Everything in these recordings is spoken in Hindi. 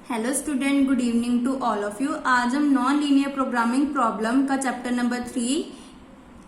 Hello student, good evening to all of you. आज हम नॉन लीनियर प्रोग्रामिंग प्रॉब्लम का chapter number 3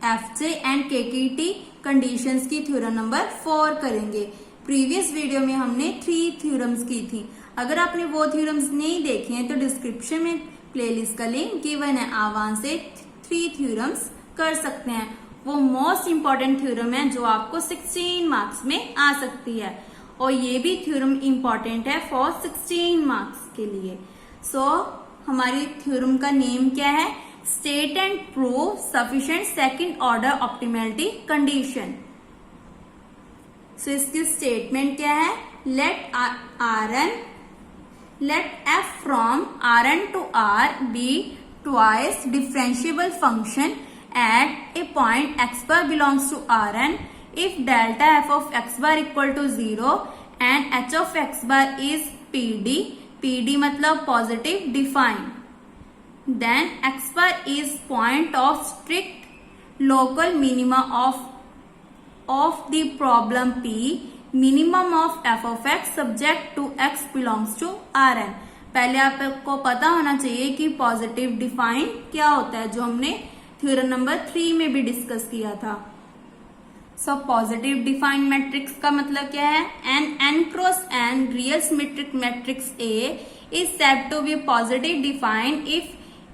FJ and KKT conditions की थ्योरम नंबर 4 करेंगे। प्रीवियस वीडियो में हमने 3 थ्योरम्स की थी। अगर आपने वो थ्योरम्स नहीं देखे हैं तो डिस्क्रिप्शन में प्लेलिस्ट का लिंक गिवन है, आप वहां से 3 थ्योरम्स कर सकते हैं। वो मोस्ट इंपॉर्टेंट थ्योरम है जो आपको 16 मार्क्स में आ सकती है, और ये भी थ्योरम इंपॉर्टेंट है फॉर 16 मार्क्स के लिए। सो हमारी थ्योरम का नेम क्या है? State and prove sufficient second order optimality condition. So इसकी स्टेटमेंट क्या है? Let f from Rn to R be twice differentiable function at a point x bar belongs to Rn if delta f of x bar equal to 0 and h of x bar is PD मतलब positive defined, then x bar is point of strict local minima of the problem P, minimum of f of x subject to x belongs to Rn। पहले आपको पता होना चाहिए कि पॉजिटिव डिफाइन क्या होता है, जो हमने थ्योरम नंबर 3 में भी डिस्कस किया था। सो पॉजिटिव डिफाइंड मैट्रिक्स का मतलब क्या है? N cross n real symmetric matrix A is said to be positive defined if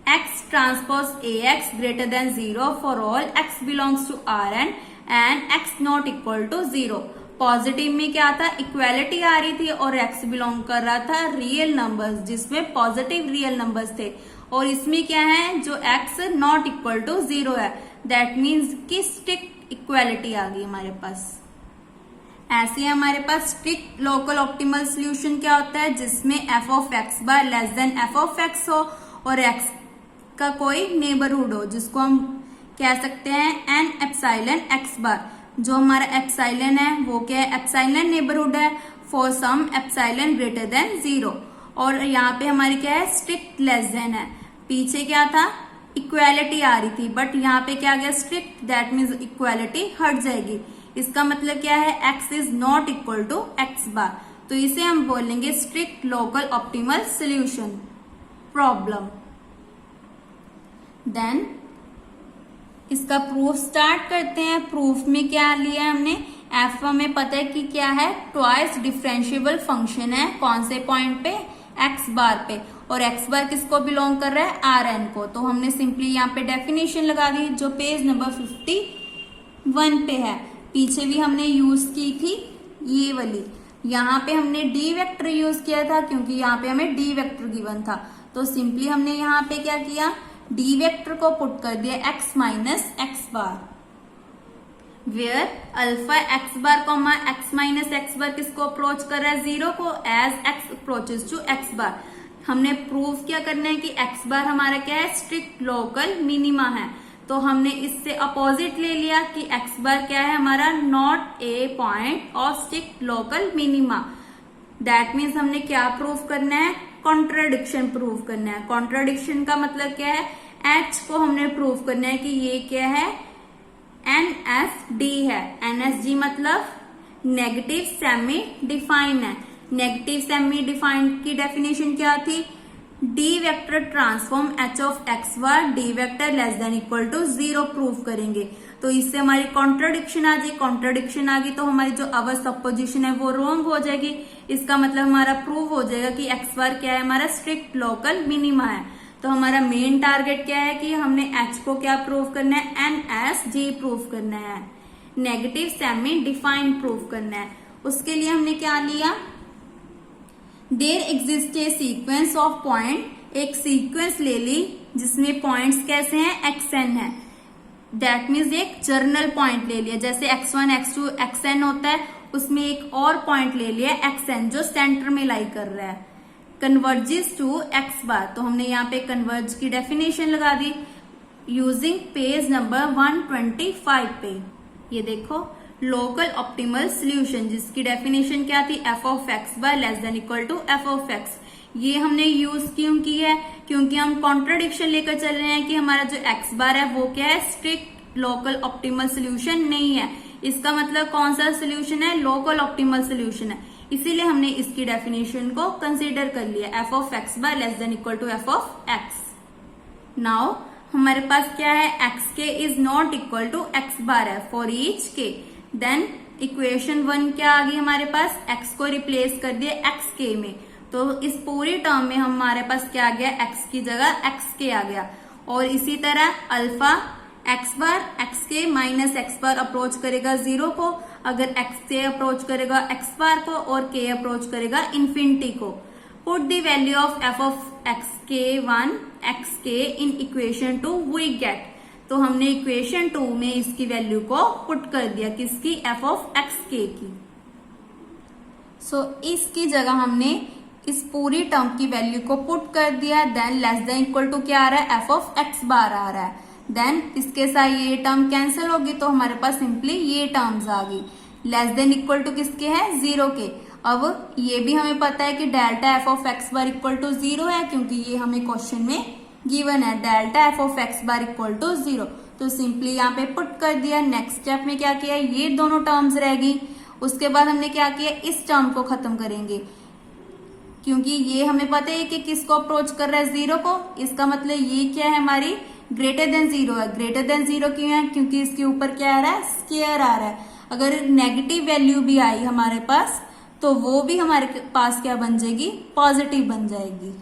x transpose A x greater than 0 for all x belongs to Rn and x not equal to 0। Positive में क्या था? इक्वालिटी आ रही थी और एक्स बिलोंग कर रहा था रियल नंबर्स, जिसमें पॉजिटिव रियल नंबर्स थे। और इसमें क्या है? जो एक्स नॉट इक्वल टू 0 है, दैट मीन्स कि स्ट्रिक्ट इक्वालिटी आ गई हमारे पास। ऐसे ही हमारे पास स्ट्रिक्ट लोकल ऑप्टिमल सोल्यूशन क्या होता है? जिसमें F of x bar less then F of x हो और एक्स का कोई नेबरहुड हो, जिसको हम कह सकते हैं एन एप्सिलॉन एक्स बार। जो हमारा एप्सिलॉन है वो क्या है? एप्सिलॉन नेबरहुड है for some epsilon greater than 0। और यहाँ पे हमारी क्या है? स्ट्रिक्ट लेस देन है। पीछे क्या था? इक्वालिटी आ रही थी, बट यहाँ पे क्या गया? स्ट्रिक्ट, दैट मीन्स इक्वालिटी हट जाएगी। इसका मतलब क्या है? X is not equal to x bar, तो इसे हम बोलेंगे strict local optimal solution problem. Then इसका प्रूफ स्टार्ट करते हैं। प्रूफ में क्या लिया है हमने? एफ हमें पता है कि क्या है? ट्वाइस डिफरेंशिएबल फंक्शन है। कौन से पॉइंट पे? एक्स बार पे। और एक्स बार किसको बिलोंग कर रहा है? Rn को। तो हमने सिंपली यहाँ पे डेफिनेशन लगा दी जो पेज नंबर 51 पे है। पीछे भी हमने यूज की थी ये वाली। यहाँ पे हमने डी वेक्टर यूज किया था क्योंकि यहाँ पे हमें डी वेक्टर गिवन था। तो सिंपली हमने यहाँ पे क्या किया? डी वेक्टर को पुट कर दिया x minus x bar, where alpha x bar comma x minus x bar किसको अप्रोच कर रहा है? 0 को, as x approaches to x bar. हमने प्रूफ क्या करना है कि एक्स बार हमारा क्या है? स्ट्रिक्ट लोकल मिनिमा है। तो हमने इससे अपोजिट ले लिया कि एक्स बार क्या है हमारा? Not a point of strict local minima. That means हमने क्या प्रूफ करना है? कॉन्ट्राडिक्शन प्रूफ करना है। कॉन्ट्राडिक्शन का मतलब क्या है? एच को हमने प्रूफ करना है कि ये क्या है? NSD है। NSD मतलब नेगेटिव सेमी डिफाइन है। नेगेटिव सेमी डिफाइन की डेफिनेशन क्या थी? D vector transform H of x bar d vector less than equal to 0 proof करेंगे। तो इससे हमारी कॉन्ट्राडिक्शन आ जाएगी। कॉन्ट्राडिक्शन आ गई तो हमारी जो अवर सपोजिशन है वो रॉन्ग हो जाएगी। इसका मतलब हमारा प्रूव हो जाएगा कि एक्स बार क्या है? हमारा स्ट्रिक्ट लोकल मिनिमा है। तो हमारा मेन टारगेट क्या है कि हमने एच को क्या प्रूव करना है? NSD प्रूव करना है, नेगेटिव सेमी डिफाइंड प्रूव करना है। उसके लिए हमने क्या लिया? There exist a sequence of point. एक सीक्वेंस ले ली जिसमें पॉइंट्स कैसे हैं? xn है। दैट मीन्स एक जर्नल पॉइंट ले लिया, जैसे x1 x2 xn होता है, उसमें एक और पॉइंट ले लिया xn जो सेंटर में लाई कर रहा है। कन्वर्जेस टू एक्स बार, तो हमने यहाँ पे कन्वर्ज की डेफिनेशन लगा दी यूजिंग पेज नंबर 125 पे। ये देखो लोकल ऑप्टिमल सोल्यूशन, जिसकी डेफिनेशन क्या थी? F of x bar less than equal to f of x. ये हमने यूज क्यों की है? क्योंकि हम कॉन्ट्राडिक्शन लेकर चल रहे हैं कि हमारा जो एक्स बार है वो क्या है? स्ट्रिक्ट लोकल ऑप्टिमल सोल्यूशन नहीं है। इसका मतलब कौन सा सोल्यूशन है? लोकल ऑप्टिमल सोल्यूशन है। इसीलिए हमने इसकी डेफिनेशन को कंसीडर कर लिया, f of x bar less than equal to f of x. Now हमारे पास क्या है, x k is not equal to x bar है for each k. Then equation 1 क्या आ गई हमारे पास, एक्स को रिप्लेस कर दिया एक्स के में, तो इस पूरी टर्म में हमारे पास क्या आ गया, एक्स की जगह एक्स के आ गया। और इसी तरह alpha x bar x k minus x बार अप्रोच करेगा 0 को, अगर एक्स के अप्रोच करेगा एक्स बार को, और के अप्रोच करेगा इन्फिनिटी को। Put the value of F of x के 1 एक्स के इन इक्वेशन 2 वी गेट। तो हमने इक्वेशन 2 में इसकी वैल्यू को पुट कर दिया, किसकी, एफ ऑफ एक्स के की। सो इसकी जगह हमने इस पूरी टर्म की वैल्यू को पुट कर दिया। Then less than equal to क्या आ रहा है, एफ ऑफ एक्स बार आ रहा है। देन इसके साथ ये टर्म कैंसिल होगी, तो हमारे पास सिंपली ये टर्म्स आ गई। लेस देन इक्वल टू किसके है, 0 के। अब ये भी हमें पता है कि delta f of x bar equal to 0 है, क्योंकि ये हमें क्वेश्चन में गिवन है, delta f of x bar equal to 0। तो सिंपली यहाँ पे पुट कर दिया। नेक्स्ट स्टेप में क्या किया, ये दोनों टर्म्स रह गई। उसके बाद हमने क्या किया, इस टर्म को खत्म करेंगे, क्योंकि ये हमें पता है कि किसको अप्रोच कर रहा है, 0 को। इसका मतलब ये क्या है, हमारी ग्रेटर देन 0 है। ग्रेटर देन 0 क्यों है, क्योंकि इसके ऊपर क्या आ रहा है, स्क्वायर आ रहा है। अगर नेगेटिव वैल्यू भी आई हमारे पास, तो वो भी हमारे पास क्या बन जाएगी, पॉजिटिव बन जाएगी।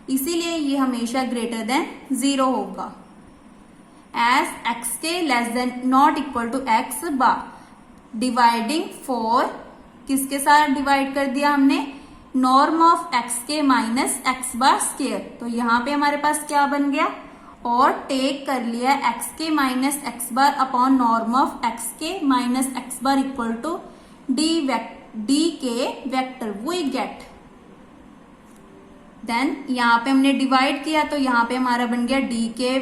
इसीलिए ये हमेशा ग्रेटर देन 0 होगा। As x k less than not equal to x bar, dividing for किसके साथ डिवाइड कर दिया हमने, norm of x k minus x bar square. तो यहाँ पे हमारे पास क्या बन गया, और टेक कर लिया x k minus x bar upon norm of x k minus x bar equal to d k vector, we get. Then यहाँ पे हमने डिवाइड किया, तो यहाँ पे हमारा बन गया d k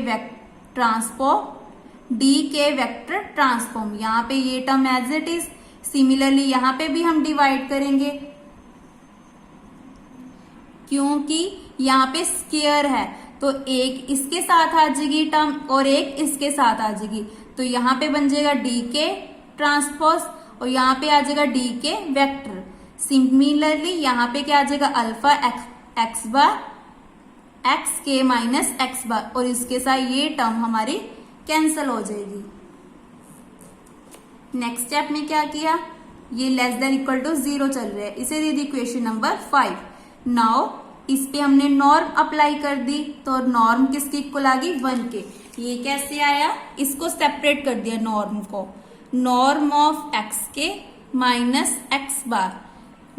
transform, d k vector transform. यहाँ पे ये term as it is. Similarly यहाँ पे भी हम डिवाइड करेंगे, क्योंकि यहाँ पे स्क्वायर है, तो एक इसके साथ आ जाएगी टर्म और एक इसके साथ आ जाएगी। तो यहाँ पे बन जाएगा डी के ट्रांसपोज, और यहाँ पे आ जाएगा डी के वेक्टर। सिमिलरली यहाँ पे क्या आ जाएगा, alpha x bar x k minus x बार, और इसके साथ ये टर्म हमारी कैंसल हो जाएगी। नेक्स्ट स्टेप में क्या किया, ये लेस देन इक्वल टू 0 चल रहा है, इसे दे दी इक्वेशन नंबर 5। नाउ इस पे हमने नॉर्म अप्लाई कर दी, तो नॉर्म किसकी इक्वल आ गई, 1 के। ये कैसे आया, इसको सेपरेट कर दिया नॉर्म को, norm of x k minus x bar.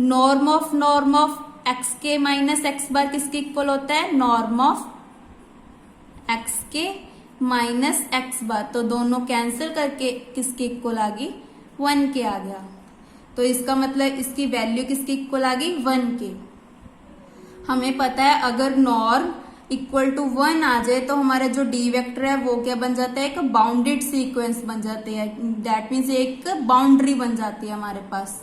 Norm of x k minus x बार किसके इक्वल होता है, norm of x k minus x bar. तो दोनों कैंसिल करके किसके इक्वल आ गई, 1 के आ गया। तो इसका मतलब इसकी वैल्यू किसकी इक्वल आ गई, 1 के। हमें पता है अगर नॉर्म इक्वल टू 1 आ जाए, तो हमारा जो डी वेक्टर है वो क्या बन जाता है, एक बाउंडेड सीक्वेंस बन जाते हैं। दैट मीन्स एक बाउंड्री बन जाती है हमारे पास।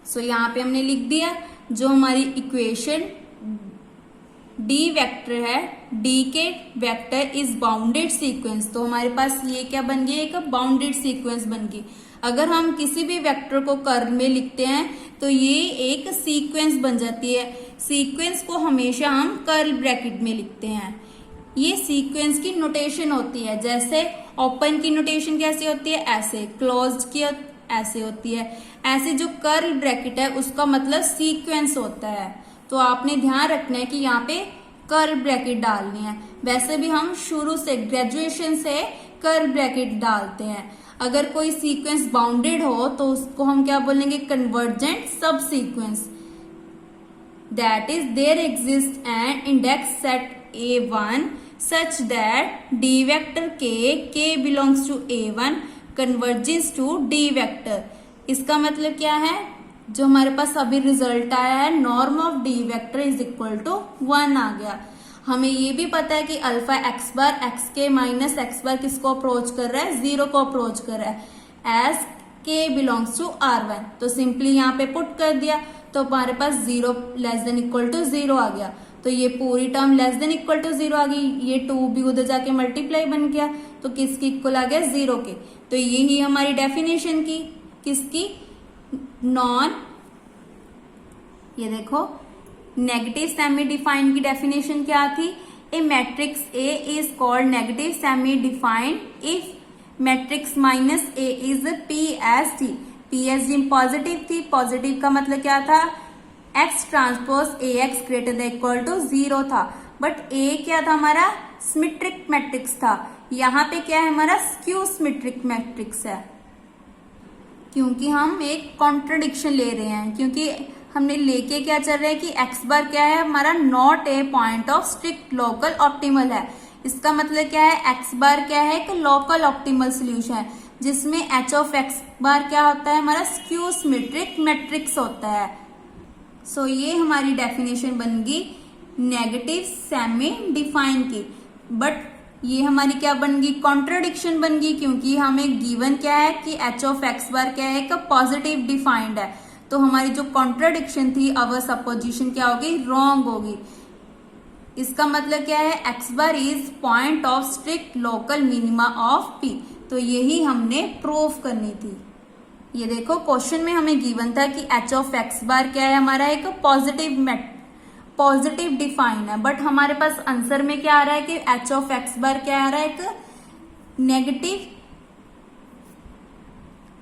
सो यहाँ पे हमने लिख दिया, जो हमारी इक्वेशन डी वेक्टर है, D k vector is bounded sequence. तो हमारे पास ये क्या बन गई, एक बाउंडेड सीक्वेंस बन गई। अगर हम किसी भी वेक्टर को कर्व में लिखते हैं, तो ये एक सीक्वेंस बन जाती है। सीक्वेंस को हमेशा हम कर्ल ब्रैकेट में लिखते हैं। ये सीक्वेंस की नोटेशन होती है, जैसे ओपन की नोटेशन कैसी होती है, ऐसे, क्लोज्ड की ऐसे होती है। ऐसे जो कर्ल ब्रैकेट है उसका मतलब सीक्वेंस होता है। तो आपने ध्यान रखना है कि यहाँ पे कर्ल ब्रैकेट डालनी है। वैसे भी हम शुरू से ग्रेजुएशन से कर्ल ब्रैकेट डालते हैं। अगर कोई सीक्वेंस बाउंडेड हो तो उसको हम क्या बोलेंगे, convergent subsequence. That is there exist an index set A1 such that D vector K belongs to A1 converges to D vector। इसका मतलब क्या है, जो हमारे पास अभी रिजल्ट आया है, norm of d vector is equal to 1 आ गया। हमें ये भी पता है कि alpha x bar x k minus x bar किसको अप्रोच कर रहा है, 0 को अप्रोच कर रहा है, एज के बिलोंग्स टू R1। तो सिंपली यहाँ पे पुट कर दिया, तो हमारे पास 0 लेस देन इक्वल टू 0 आ गया। तो ये पूरी term less than equal to 0 आ गई। ये 2 भी उधर जाके मल्टीप्लाई बन गया, तो किसकी इक्वल आ गया, 0 के। तो यही हमारी डेफिनेशन की, किसकी, नॉन ये देखो, नेगेटिव सेमी डिफाइंड की डेफिनेशन क्या थी? A matrix A is called negative semi defined if matrix minus A is P S T. P S D positive थी, पॉजिटिव का मतलब क्या था? X transpose A x greater than equal to 0 था। बट ए क्या था हमारा? सिमेट्रिक मैट्रिक्स था। यहाँ पे क्या है हमारा? स्क्यू सिमेट्रिक मैट्रिक्स है, क्योंकि हम एक कॉन्ट्रडिक्शन ले रहे हैं, क्योंकि हमने लेके क्या चल रहा है कि एक्स बार क्या है हमारा? Not a point of strict local optimal है। इसका मतलब क्या है? एक्स बार क्या है? एक लोकल ऑप्टिमल सोल्यूशन है, जिसमें एच ऑफ एक्स बार क्या होता है हमारा? स्क्यू सिमेट्रिक मैट्रिक्स होता है। सो ये हमारी डेफिनेशन बन गई नेगेटिव सेमी डिफाइन की। बट ये हमारी क्या बन गई? कॉन्ट्रडिक्शन बन गई, क्योंकि हमें गिवन क्या है कि एच ऑफ एक्स बार क्या है? एक पॉजिटिव डिफाइंड है। तो हमारी जो कॉन्ट्रडिक्शन थी, अवर सपोजिशन क्या होगी? रॉन्ग होगी। इसका मतलब क्या है? X bar is point of strict local minima of P. तो यही हमने प्रूफ करनी थी। ये देखो, क्वेश्चन में हमें गिवन था कि एच ऑफ एक्स बार क्या है हमारा? एक पॉजिटिव डिफाइन है। बट हमारे पास आंसर में क्या आ रहा है कि एच ऑफ एक्स बार क्या आ रहा है? एक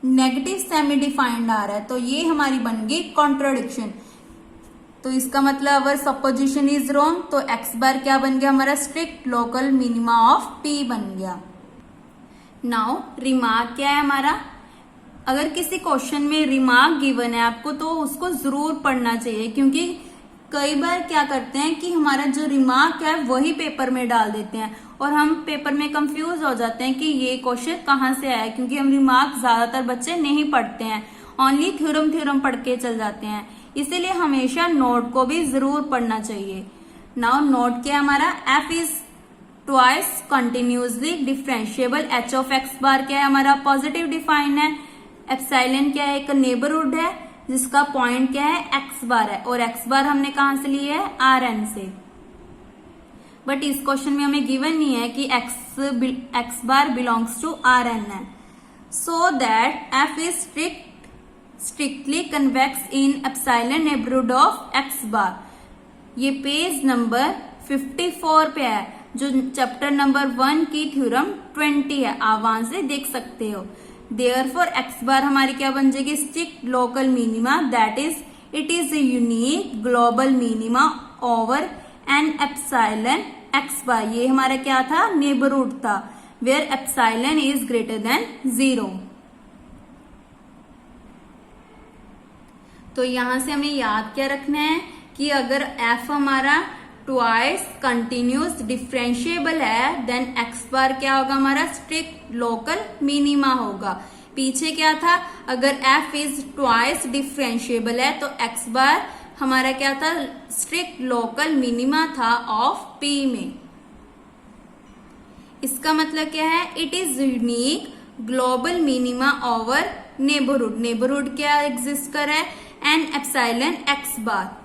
नेगेटिव सेमी डिफाइंड आ रहा है। तो ये हमारी बन गई कॉन्ट्रडिक्शन। तो इसका मतलब अवर सपोजिशन इज रॉन्ग। तो एक्स बार क्या बन गया हमारा? Strict local minima of P बन गया। नाउ रिमार्क क्या है हमारा? अगर किसी क्वेश्चन में रिमार्क गिवन है आपको, तो उसको जरूर पढ़ना चाहिए, क्योंकि कई बार क्या करते हैं कि हमारा जो रिमार्क है वही पेपर में डाल देते हैं और हम पेपर में कंफ्यूज हो जाते हैं कि ये क्वेश्चन कहाँ से आया, क्योंकि हम रिमार्क ज्यादातर बच्चे नहीं पढ़ते हैं, ओनली थ्योरम पढ़ के चल जाते हैं। इसीलिए हमेशा नोट को भी जरूर पढ़ना चाहिए। नाउ नोट क्या हमारा? F is twice continuously differentiable. H of x bar क्या है हमारा? पॉजिटिव डिफाइन है। एप्सिलॉन क्या है? एक नेबरहुड है, जिसका पॉइंट क्या है? एक्स बार है। और एक्स बार हमने कहां से ली है? आर एन से। बट इस क्वेश्चन में हमें गिवन नहीं है कि x bar belongs to R n है। So that f is strictly convex in epsilon neighbourhood of x bar. ये पेज नंबर 54 पे है, जो चैप्टर नंबर 1 की थ्योरम 20 है। आप वहां से देख सकते हो। Therefore एक्स बार हमारी क्या बन जाएगी? Strict local minima, that is it is a unique global minima over N epsilon x bar. ये हमारा क्या था? नेबरहुड था, where epsilon is greater than 0। तो यहां से हमें याद क्या रखना है कि अगर एफ हमारा ट्वाइस कंटिन्यूस डिफरेंशिएबल है, देन एक्स बार क्या होगा हमारा? स्ट्रिक्ट लोकल मिनिमा होगा। पीछे क्या था? अगर एफ इज ट्वाइस डिफरेंशिएबल है तो एक्स बार हमारा क्या था? स्ट्रिक्ट लोकल मिनिमा था ऑफ पी में। इसका मतलब क्या है? It is unique global minima over neighbourhood. Neighbourhood क्या एग्जिस्ट कर रहा है? N epsilon x bar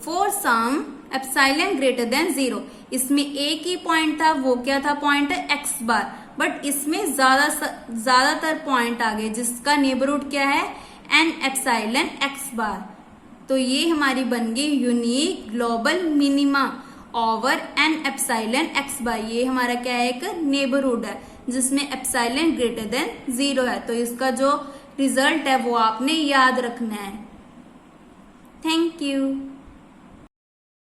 for some epsilon greater than 0। इसमें एक ही पॉइंट था, वो क्या था? Point x bar. बट इसमें ज्यादातर पॉइंट आ गए, जिसका नेबरहुड क्या है? N epsilon x bar. तो ये हमारी बन गई unique global minima over N epsilon x bar. ये हमारा क्या है? एक नेबरहुड है, जिसमें एप्सिलॉन ग्रेटर देन 0 है। तो इसका जो रिजल्ट है वो आपने याद रखना है। Thank you.